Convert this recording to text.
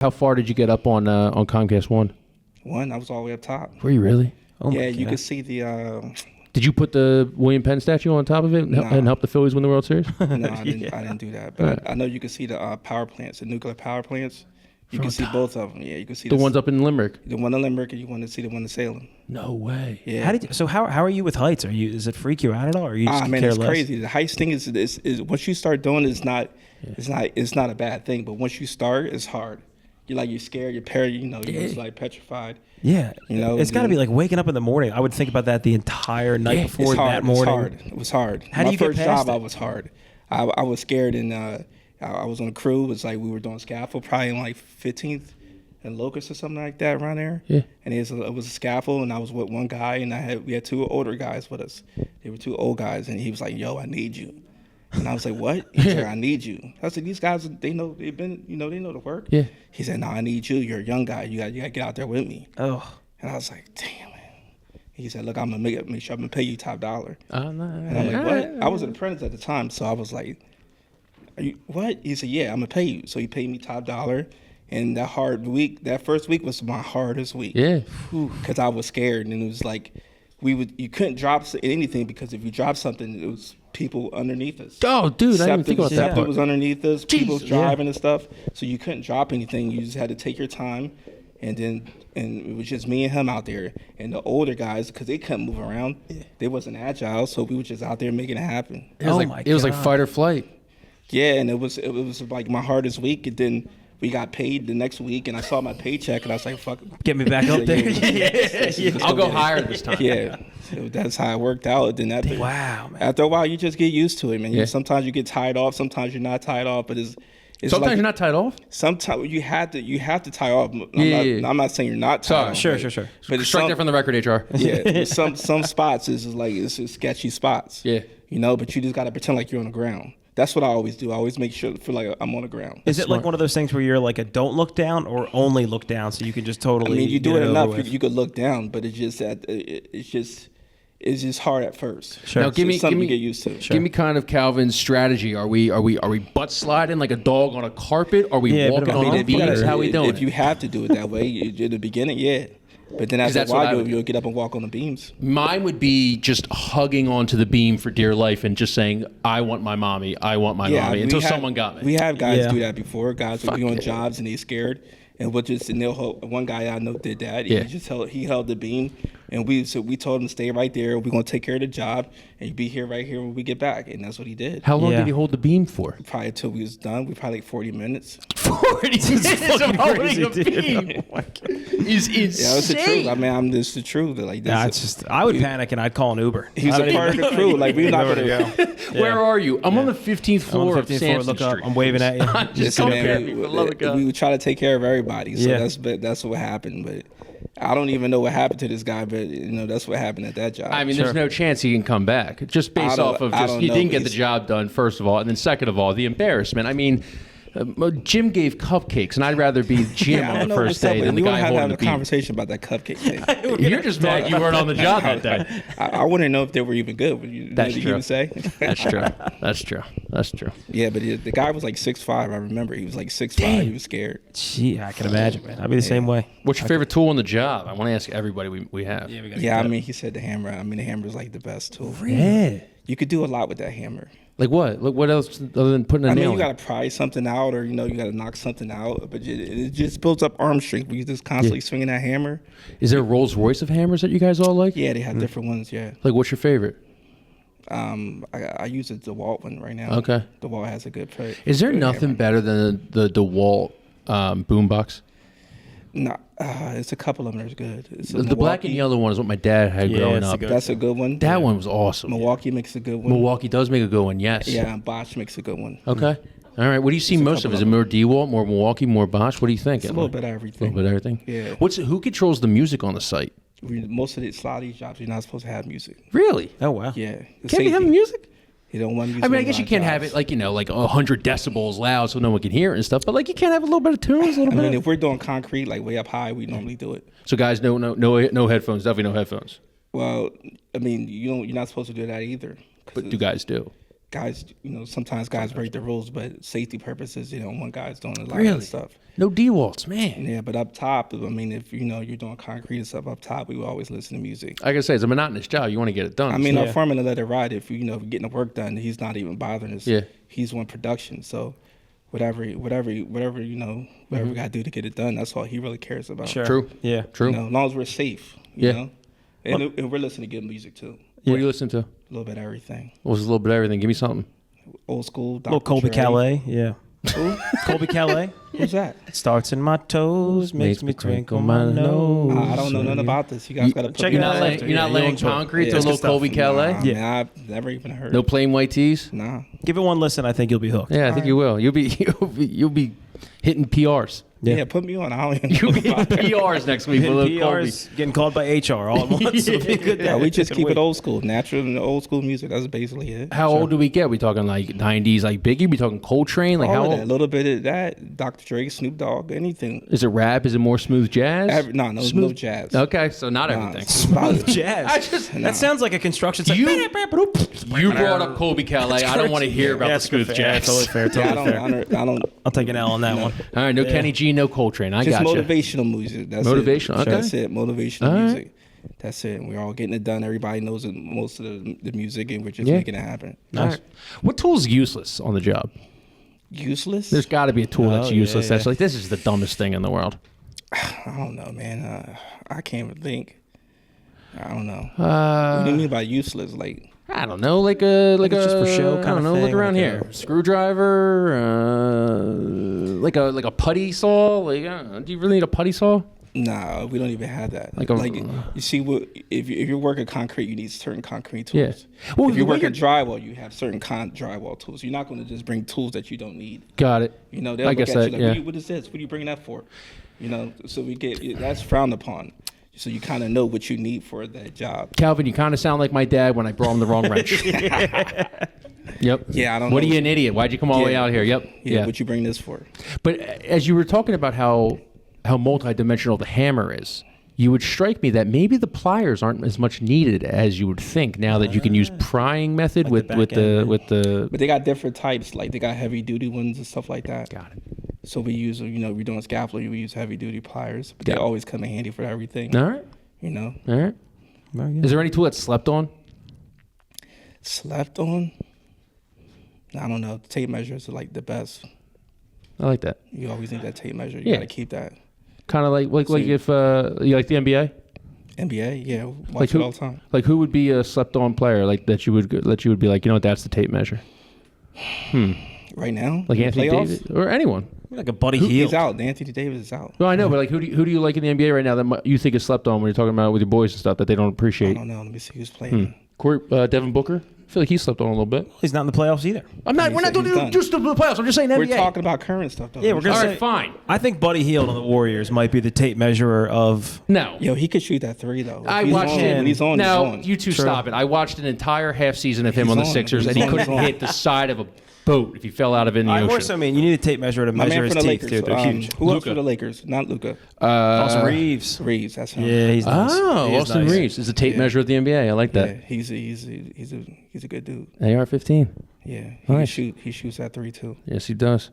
How far did you get up on Comcast One? I was all the way up top. Were you really? Oh yeah, you could see the. Did you put the William Penn statue on top of it and help the Phillies win the World Series? No, I didn't do that. But I know you can see the power plants, the nuclear power plants. You can see both of them. Yeah, you can see the ones up in Limerick. The one in Limerick, and you want to see the one in Salem. No way. Yeah. How are you with heights? Does it freak you out at all, or you just man, care it's less? crazy. The heights thing is once you start doing it's not a bad thing. But once you start, it's hard. You're scared. You're you're just like petrified. Yeah, it's got to be like waking up in the morning. I would think about that the entire night before that morning. It was hard. How do you get past My first job, it? I was hard. I was scared, and I was on a crew. It was like we were doing scaffold, probably in like 15th and Locust or something like that around there. Yeah. And it was a scaffold, and I was with one guy, and we had two older guys with us. They were two old guys, and he was like, "Yo, I need you." And I was like, "What?" He said, "I need you." I said, "These guys, they know they know the work." Yeah. He said, "No, I need you. You're a young guy. You got to get out there with me." Oh. And I was like, "Damn, man." He said, "Look, I'm gonna make sure I'm gonna pay you top dollar." No. And I'm like, "What?" I was an apprentice at the time, so I was like, "Are you what?" He said, "Yeah, I'm gonna pay you." So he paid me top dollar. And that first week was my hardest week. Yeah. Because I was scared, and it was like you couldn't drop anything because if you drop something, it was people underneath us. Oh, dude, I didn't even think about that Septic part. was underneath us. People was driving and stuff, so you couldn't drop anything. You just had to take your time, and it was just me and him out there. And the older guys, because they couldn't move around, they wasn't agile, so we were just out there making it happen. It was like fight or flight. Yeah, and it was like my hardest week, and then we got paid the next week, and I saw my paycheck, and I was like, "Fuck, get me back up there." I'll go higher this time. Yeah, so that's how it worked out. Then wow, man. After a while, you just get used to it, man. Sometimes you get tied off, sometimes you're not tied off, but it's sometimes like, you're not tied off. Sometimes you have to tie off. I'm not saying you're not tied off. Sure. But strike that from the record, HR. Yeah, some spots is like it's sketchy spots. Yeah, but you just got to pretend like you're on the ground. That's what I always do. I always make sure feel like I'm on the ground. Is it like one of those things where you're like a don't look down or only look down so you can just totally? I mean, you do it enough, you could look down, but it's just hard at first. Sure. Now, give me to get used to. Give me kind of Calvin's strategy. Are we butt sliding like a dog on a carpet? Are we walking on the beams? How we doing? If you have to do it that way, in the beginning, yeah. But then after a while, you'll get up and walk on the beams. Mine would be just hugging onto the beam for dear life and just saying, "I want my mommy. I want my mommy," until someone got me. We have guys do that before. Guys would be on jobs and they're scared. And they'll hold, one guy I know did that. Yeah. He held the beam, and we told him to stay right there. We're gonna take care of the job, and you be here right here when we get back. And that's what he did. How long did he hold the beam for? Probably until we was done. We probably like 40 minutes. 40 minutes of holding a beam. Is insane. Yeah, it's the truth. I mean, this is the truth. Like, I would panic and I'd call an Uber. He's a part of the crew. Like, we're not gonna go. Where are you? I'm on the 15th floor of Sampson Look up. Street. I'm waving at you. Just come here. We would try to take care of everybody. So that's what happened. But I don't even know what happened to this guy. But that's what happened at that job. I mean, there's no chance he can come back. Just based off of he didn't get the job done. First of all, and then second of all, the embarrassment. I mean. Jim gave cupcakes, and I'd rather be Jim on the first day than the guy holding the beam. We have a conversation about that cupcake thing. You're just mad you weren't on the job that day. I want to know if they were even good. That's true. Even say? That's true. That's true. That's true. Yeah, but the guy was like 6'5". I remember he was like 6'5". He was scared. Gee, I can imagine, man. I'd be the same way. What's your favorite tool on the job? I want to ask everybody we have. I mean, he said the hammer. I mean, the hammer is like the best tool. Really? Yeah. You could do a lot with that hammer. Like what? Like what else other than putting a nail? I mean, you got to pry something out, or you got to knock something out. But it just builds up arm strength. You just constantly swinging that hammer. Is there a Rolls Royce of hammers that you guys all like? Yeah, they have different ones. Yeah. Like, what's your favorite? I use the DeWalt one right now. Okay. DeWalt has a good. Is there nothing better than the DeWalt boombox? No, it's a couple of them that's good. The black and yellow one is what my dad had growing up. That's a good one. That one was awesome. Milwaukee makes a good one. Milwaukee does make a good one, yes. Yeah, and Bosch makes a good one. Okay. All right. What do you see most of? Is it more DeWalt, more Milwaukee, more Bosch? What do you think? It's a little bit of everything. A little bit of everything? Yeah. Who controls the music on the site? Most of a lot of these jobs, you're not supposed to have music. Really? Oh, wow. Yeah. Can't you have music? You don't want music. I mean, I guess you can't have it like 100 decibels loud so no one can hear it and stuff. But like, you can't have a little bit of tunes, a little bit. I mean, if we're doing concrete like way up high, we normally do it. So guys, no headphones. Definitely no headphones. Well, I mean, you're not supposed to do that either. But do guys do? guys, sometimes guys break the rules, but safety purposes, you don't want guys doing a lot of stuff. No D-walls, man. Yeah, but up top, I mean, if you're doing concrete and stuff up top, we will always listen to music. Like I say, it's a monotonous job. You want to get it done. I mean, our foreman to let it ride. If getting the work done, he's not even bothering us. Yeah. He's on production, so whatever we got to do to get it done, that's all he really cares about. Sure. True. Yeah. True. As long as we're safe, you know. And we're listening to good music too. What do you listen to? A little bit of everything. What's a little bit of everything? Give me something. Old school. Little Colby Calais. Yeah. Who? Colby Calais. Who's that? Starts in my toes, makes me twinkle my nose. I don't know nothing about this. You guys got to put check me it on. out. You're not laying concrete to a little Colby Calais? Nah, man, I've never even heard. No plain white tees? Nah. Give it one listen. I think you'll be hooked. Yeah, I think you will. You'll be hitting PRs. Yeah, put me on. I don't even You'll know be hitting PRs next week. PRs getting called by HR all at once. It'll be a good day. We just keep it old school, natural and old school music. That's basically it. How old do we get? We talking like 90s, like Biggie? We talking Coltrane? Like how All of old? that, a little bit of that. Dr. Dre, Snoop Dogg, anything. Is it rap? Is it more smooth jazz? No jazz. Okay, so not everything. Smooth jazz. That sounds like a construction site. You brought up Colby Calais. I don't want to hear about the smooth jazz. Totally fair. Totally fair. I don't. I'll take an L on that one. All right, no Kenny G, no Coltrane. I Just got you. motivational music. That's Motivational, it. okay. That's it. Motivational music. That's it. We're all getting it done. Everybody knows most of the music, and we're just making it happen. Nice. Right. What tool's useless on the job? Useless? There's got to be a tool that's useless. That's like, this is the dumbest thing in the world. I don't know, man. I can't even think. I don't know. What do you mean by useless? Like, I don't know, like a just for show kind of thing. Look around here. Screwdriver, like a putty saw. Like, do you really need a putty saw? Nah, we don't even have that. Like you see, if you're working concrete, you need certain concrete tools. Yeah. Well, if you're working drywall, you have certain drywall tools. You're not going to just bring tools that you don't need. Got it. They'll look at you like, what is this? What are you bringing that for? So that's frowned upon. So you kind of know what you need for that job. Calvin, you kind of sound like my dad when I brought him the wrong wrench. Yep. Yeah, I don't know. What are you, an idiot? Why'd you come all the way out here? Yep. Yeah. What you bring this for? But as you were talking about how multidimensional the hammer is, you would strike me that maybe the pliers aren't as much needed as you would think now that you can use prying method with the. But they got different types. Like they got heavy duty ones and stuff like that. Got it. So we use, we're doing scaffolding, we use heavy duty pliers, but they always come in handy for everything. All right. All right. Is there any tool that's slept on? Slept on? I don't know. Tape measures are like the best. I like that. You always need that tape measure. You got to keep that. Kind of like if you like the NBA. NBA, yeah, watch it all the time. Like who would be a slept-on player like that you would be like, that's the tape measure. Right now, like Anthony Davis or anyone. Like a Buddy Hield. He's out. Anthony Davis is out. No, I know, but like who do you like in the NBA right now that you think is slept on when you're talking about with your boys and stuff that they don't appreciate? I don't know. Let me see who's playing. Devin Booker. I feel like he slept on a little bit. He's not in the playoffs either. We're not doing just the playoffs. I'm just saying NBA. We're talking about current stuff, though. Yeah, we're gonna say fine. I think Buddy Hield on the Warriors might be the tape measurer of. No. Yo, he could shoot that three though. I watched him. When he's on. No, he's on. you two stop it. I watched an entire half season of him on the Sixers, and he couldn't hit the side of a boat if he fell out of it in the ocean. More so, you need a tape measure to measure his teeth, too. They're huge. Who else for the Lakers? Not Luka. Austin Reeves. Reeves, that's him. Yeah, he's nice. Oh, Austin Reeves is a tape measure of the NBA. I like that. Yeah, he's a good dude. AR-15. Yeah, Nice. he shoots that three too. Yes, he does.